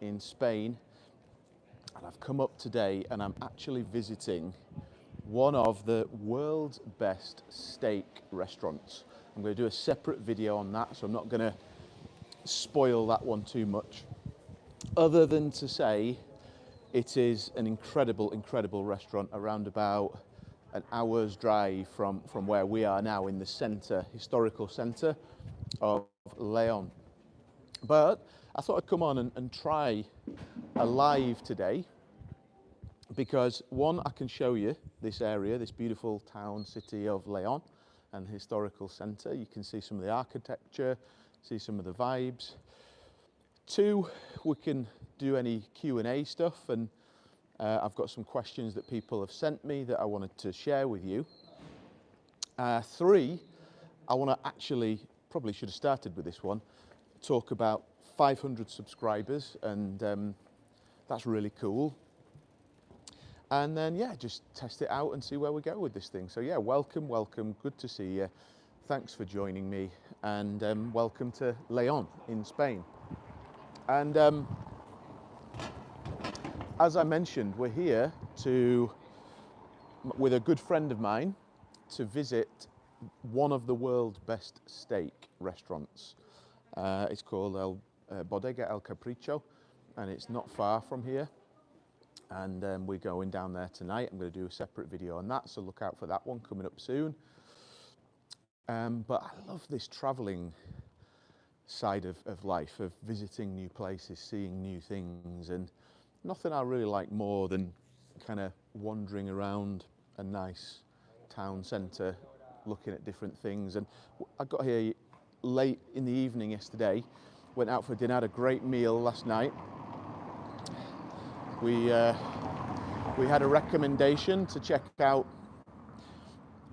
in Spain, and I've come up today and I'm actually visiting one of the world's best steak restaurants. I'm going to do a separate video on that, so I'm not going to spoil that one too much, other than to say it is an incredible restaurant around about an hour's drive from where we are now in the historical centre of Leon. But I thought I'd come on and try a live today, because one, I can show you this area, this beautiful town city of Leon and historical centre. You can see some of the architecture, see some of the vibes. Two, we can do any Q&A stuff, and I've got some questions that people have sent me that I wanted to share with you. Three, I want to actually, probably should have started with this one, talk about 500 subscribers, and that's really cool. And then, yeah, just test it out and see where we go with this thing. So yeah, welcome, good to see you. Thanks for joining me, and welcome to Leon in Spain. And as I mentioned, we're here with a good friend of mine, to visit one of the world's best steak restaurants. It's called Bodega El Capricho, and it's not far from here. And we're going down there tonight. I'm going to do a separate video on that, so look out for that one coming up soon. But I love this traveling side of life, of visiting new places, seeing new things, and nothing I really like more than kind of wandering around a nice town centre, looking at different things. And I got here late in the evening yesterday, went out for dinner, had a great meal last night. We had a recommendation to check out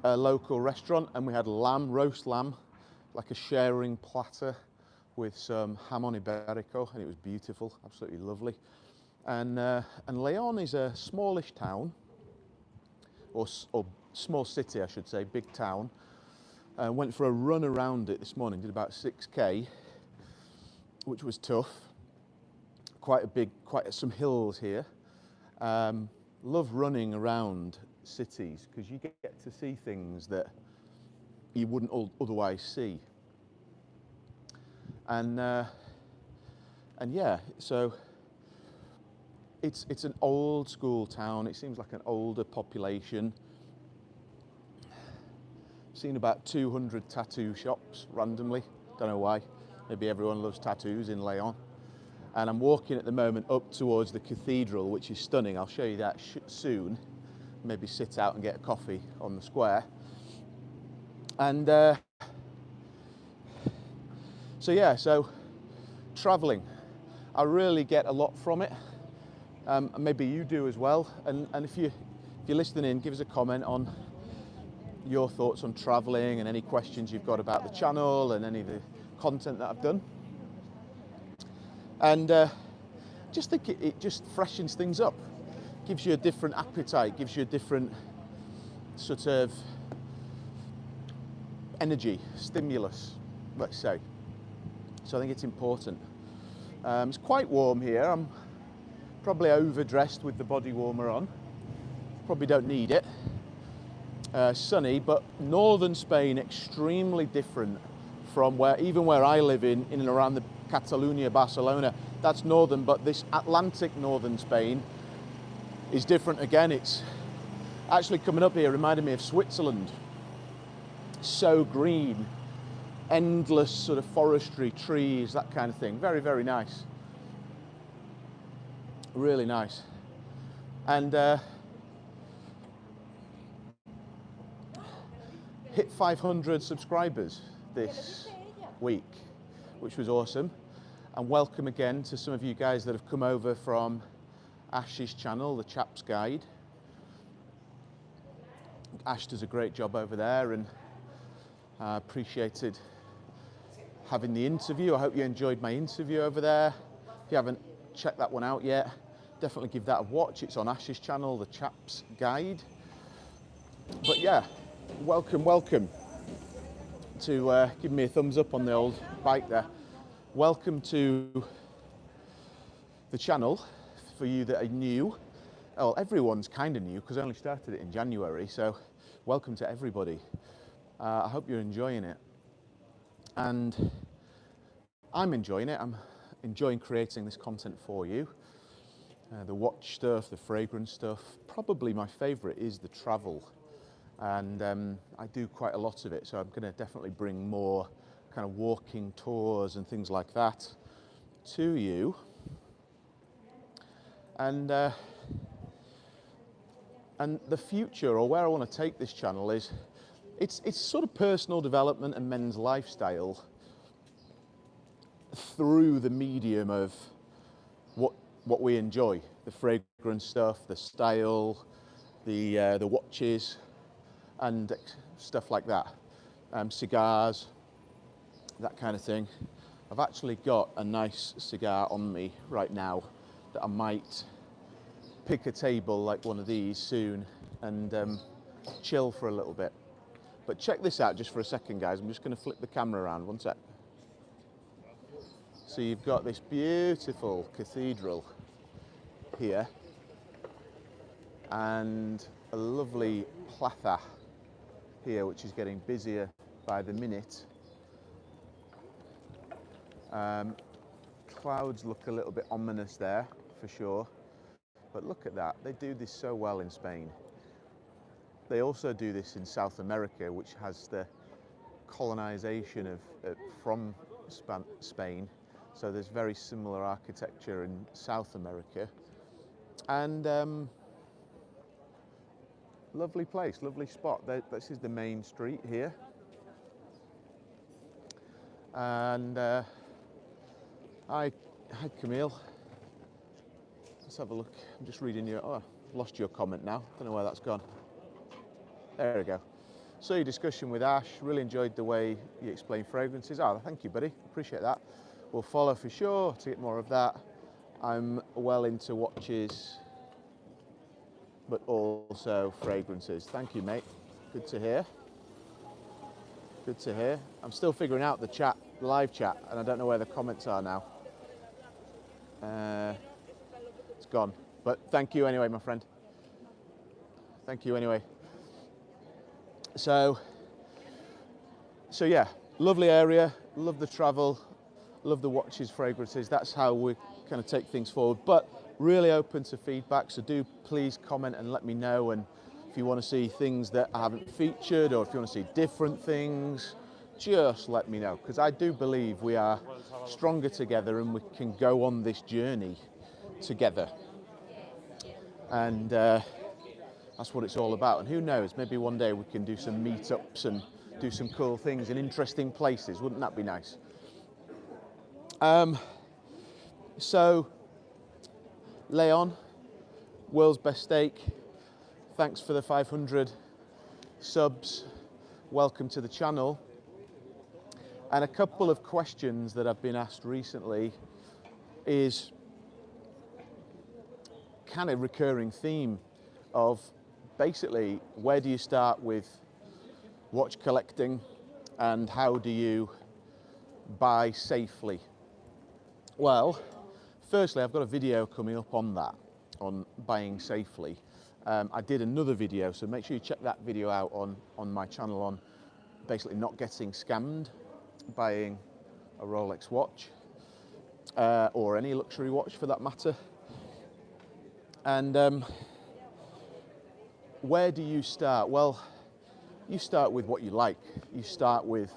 a local restaurant, and we had roast lamb, like a sharing platter with some jamon iberico, and it was beautiful, absolutely lovely. And Leon is a smallish town, or small city, I should say, big town. Went for a run around it this morning, did about 6K, which was tough. Quite some hills here. Love running around cities, because you get to see things that you wouldn't otherwise see. And yeah, so it's an old school town. It seems like an older population. Seen about 200 tattoo shops randomly. Don't know why. Maybe everyone loves tattoos in Leon. And I'm walking at the moment up towards the cathedral, which is stunning. I'll show you that soon. Maybe sit out and get a coffee on the square. And so traveling, I really get a lot from it. Maybe you do as well. And if you're listening in, give us a comment on your thoughts on traveling and any questions you've got about the channel and any of the content that I've done. And just think it just freshens things up, gives you a different appetite, gives you a different sort of energy, stimulus, let's say. So I think it's important. It's quite warm here. I'm probably overdressed with the body warmer on. Probably don't need it. Sunny, but northern Spain, extremely different from where I live in and around the Catalonia, Barcelona. That's northern, but this Atlantic northern Spain is different again. It's actually coming up here reminded me of Switzerland. So green, endless sort of forestry, trees, that kind of thing. Very, very nice. Really nice. And hit 500 subscribers this week, which was awesome. And welcome again to some of you guys that have come over from Ash's channel, The Chap's Guide. Ash does a great job over there, and I appreciated having the interview. I hope you enjoyed my interview over there. If you haven't checked that one out yet, definitely give that a watch. It's on Ash's channel, The Chap's Guide. But yeah, welcome to give me a thumbs up on the old bike there. Welcome to the channel, for you that are new, well, everyone's kind of new because I only started it in January, so welcome to everybody. I hope you're enjoying it. And I'm enjoying it. I'm enjoying creating this content for you. The watch stuff, the fragrance stuff. Probably my favourite is the travel. And I do quite a lot of it, so I'm going to definitely bring more kind of walking tours and things like that to you. And the future, or where I want to take this channel, is it's sort of personal development and men's lifestyle through the medium of what we enjoy, the fragrance stuff, the style, the watches and stuff like that, cigars, that kind of thing. I've actually got a nice cigar on me right now that I might pick a table like one of these soon and chill for a little bit. But check this out just for a second, guys. I'm just going to flip the camera around, one sec. So you've got this beautiful cathedral here and a lovely plaza here, which is getting busier by the minute. Clouds look a little bit ominous there, for sure. But look at that, they do this so well in Spain. They also do this in South America, which has the colonization from Spain. So there's very similar architecture in South America. And lovely place, lovely spot. This is the main street here. And hi Camille. Let's have a look. I'm just reading your, oh, I've lost your comment now. Don't know where that's gone. There we go. So your discussion with Ash, really enjoyed the way you explain fragrances. Oh, thank you, buddy. Appreciate that. We'll follow for sure to get more of that. I'm well into watches, but also fragrances. Thank you, mate. Good to hear. Good to hear. I'm still figuring out the chat, the live chat, and I don't know where the comments are now. It's gone. But thank you anyway, my friend. Thank you anyway. So yeah, lovely area, love the travel, love the watches, fragrances. That's how we kind of take things forward, but really open to feedback. So do please comment and let me know. And if you want to see things that I haven't featured, or if you want to see different things, just let me know, because I do believe we are stronger together and we can go on this journey together. And that's what it's all about. And who knows, maybe one day we can do some meetups and do some cool things in interesting places. Wouldn't that be nice? So, Leon, world's best steak. Thanks for the 500 subs. Welcome to the channel. And a couple of questions that I've been asked recently is kind of recurring theme of basically, where do you start with watch collecting and how do you buy safely? Well, firstly, I've got a video coming up on that, on buying safely. I did another video, so make sure you check that video out on my channel on basically not getting scammed buying a Rolex watch or any luxury watch for that matter. And where do you start? Well, you start with what you like. You start with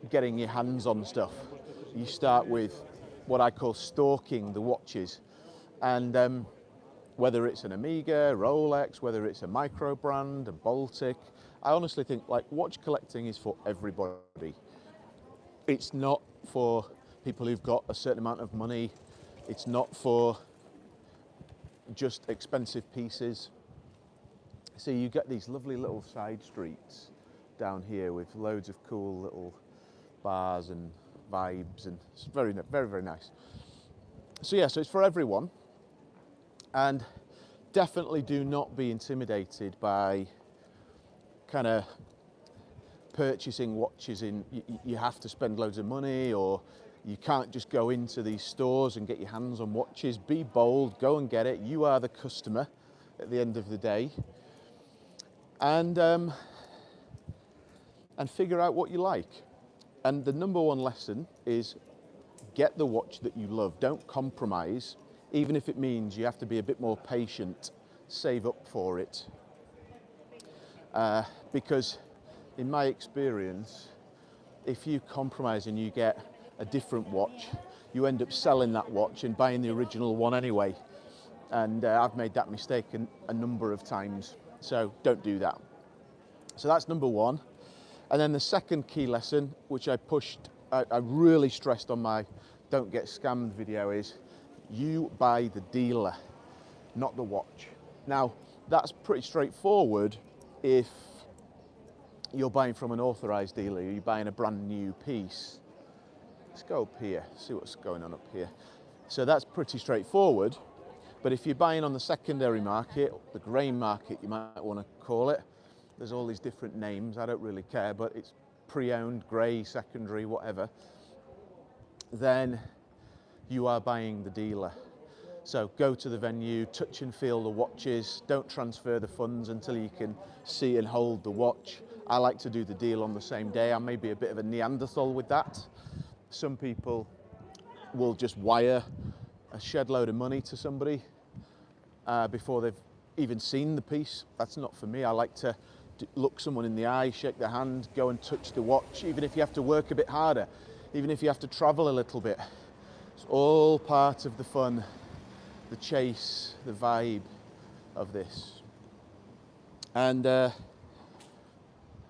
getting your hands on stuff. You start with what I call stalking the watches. And whether it's an Omega, Rolex, whether it's a micro brand, a Baltic, I honestly think like watch collecting is for everybody. It's not for people who've got a certain amount of money. It's not for just expensive pieces. So you get these lovely little side streets down here with loads of cool little bars and vibes, and it's very, very, very nice. So yeah, so it's for everyone. And definitely do not be intimidated by kind of purchasing watches in, you have to spend loads of money, or You can't just go into these stores and get your hands on watches. Be bold, go and get it. You are the customer at the end of the day. And figure out what you like. And the number one lesson is get the watch that you love. Don't compromise, even if it means you have to be a bit more patient, save up for it. Because in my experience, if you compromise and you get a different watch, you end up selling that watch and buying the original one anyway. And I've made that mistake a number of times, so don't do that. So that's number one. And then the second key lesson, which I really stressed on my Don't Get Scammed video, is you buy the dealer, not the watch. Now, that's pretty straightforward if you're buying from an authorized dealer, you're buying a brand new piece. Let's go up here, see what's going on up here. So that's pretty straightforward. But if you're buying on the secondary market, the grey market, you might want to call it, there's all these different names, I don't really care, but it's pre-owned, grey, secondary, whatever, then you are buying the dealer. So go to the venue, touch and feel the watches, don't transfer the funds until you can see and hold the watch. I like to do the deal on the same day. I may be a bit of a Neanderthal with that. Some people will just wire a shed load of money to somebody before they've even seen the piece. That's not for me. I like to look someone in the eye, shake their hand, go and touch the watch, even if you have to work a bit harder, even if you have to travel a little bit. It's all part of the fun, the chase, the vibe of this. And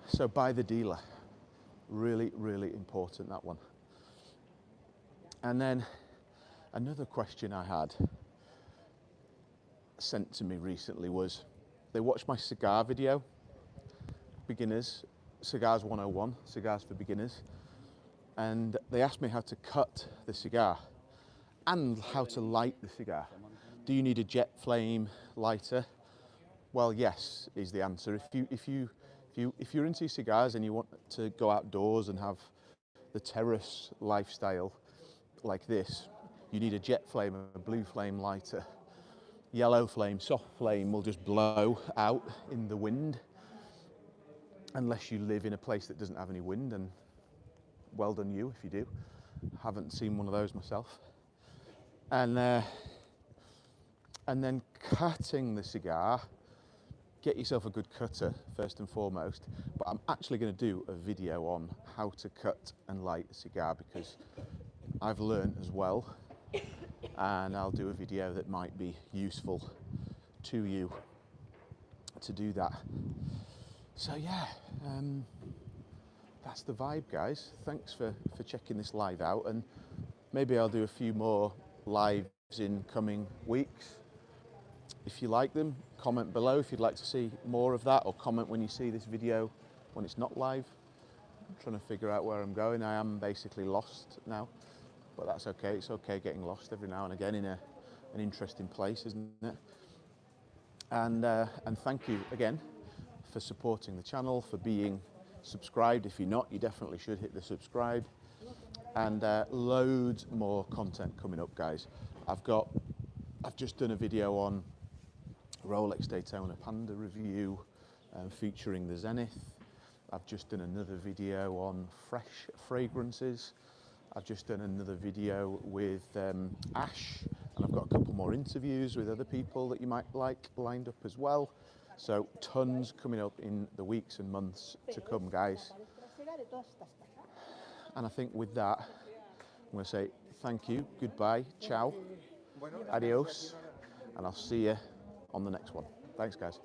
so buy the dealer. Really, really important, that one. And then another question I had sent to me recently was, they watched my cigar video, beginners, Cigars 101, cigars for beginners, and they asked me how to cut the cigar and how to light the cigar. Do you need a jet flame lighter? Well, yes, is the answer. If you're into cigars and you want to go outdoors and have the terrace lifestyle like this, you need a jet flame, a blue flame lighter. Yellow flame, soft flame will just blow out in the wind, unless you live in a place that doesn't have any wind, and well done you if you do. Haven't seen one of those myself. And then cutting the cigar, get yourself a good cutter first and foremost, but I'm actually going to do a video on how to cut and light a cigar, because I've learned as well, and I'll do a video that might be useful to you to do that. So yeah, that's the vibe, guys. Thanks for checking this live out, and maybe I'll do a few more lives in coming weeks. If you like them, comment below if you'd like to see more of that, or comment when you see this video when it's not live. I'm trying to figure out where I'm going. I am basically lost now, but that's okay. It's okay getting lost every now and again in an interesting place, isn't it? And thank you again for supporting the channel, for being subscribed. If you're not, you definitely should hit the subscribe. And loads more content coming up, guys. I've just done a video on Rolex Daytona Panda review featuring the Zenith. I've just done another video on fresh fragrances. I've just done another video with Ash, and I've got a couple more interviews with other people that you might like lined up as well. So tons coming up in the weeks and months to come, guys. And I think with that, I'm going to say thank you, goodbye, ciao, adios, and I'll see you on the next one. Thanks, guys.